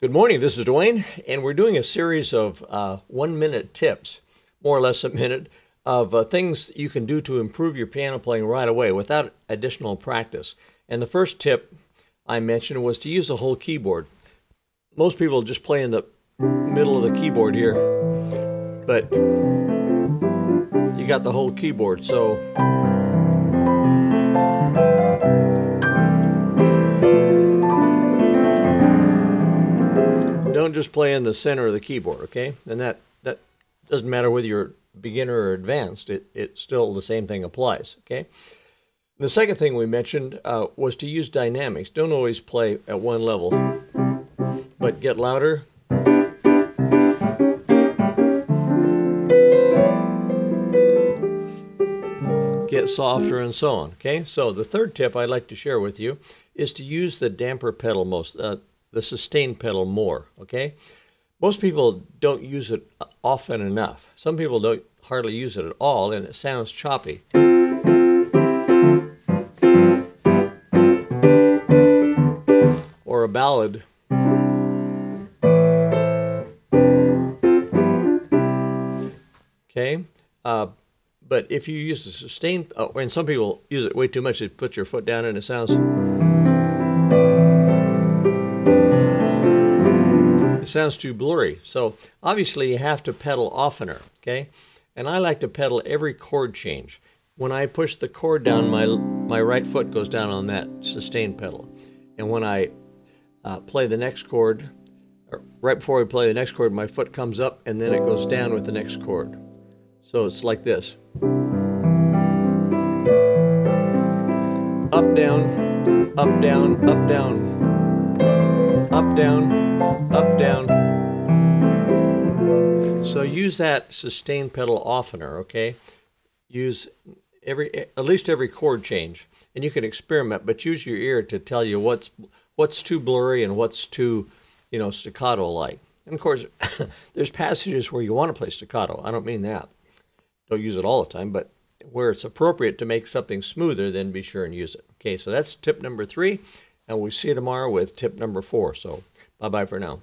Good morning, this is Dwayne, and we're doing a series of 1-minute tips, more or less a minute, of things you can do to improve your piano playing right away without additional practice. And the first tip I mentioned was to use a whole keyboard. Most people just play in the middle of the keyboard here, but you got the whole keyboard, so don't just play in the center of the keyboard, okay? And that doesn't matter whether you're beginner or advanced. It still the same thing applies, okay? The second thing we mentioned was to use dynamics. Don't always play at one level, but get louder. Get softer and so on, okay? So the third tip I'd like to share with you is to use the damper pedal the sustain pedal more, okay? Most people don't use it often enough. Some people don't hardly use it at all, and it sounds choppy. Or a ballad. Okay? But if you use the sustain, and some people use it way too much, they put your foot down and it sounds too blurry. So obviously you have to pedal oftener, okay? And I like to pedal every chord change. When I push the chord down, my right foot goes down on that sustain pedal. And when I play the next chord, or right before I play the next chord, my foot comes up and then it goes down with the next chord. So it's like this. Up, down, up, down, up, down, up, down, up, down. So use that sustain pedal oftener, okay? Use at least every chord change, and you can experiment, but use your ear to tell you what's too blurry and what's too, staccato-like. And of course, there's passages where you want to play staccato. I don't mean that. Don't use it all the time, but where it's appropriate to make something smoother, then be sure and use it. Okay, so that's tip number 3, and we'll see you tomorrow with tip number 4. So bye-bye for now.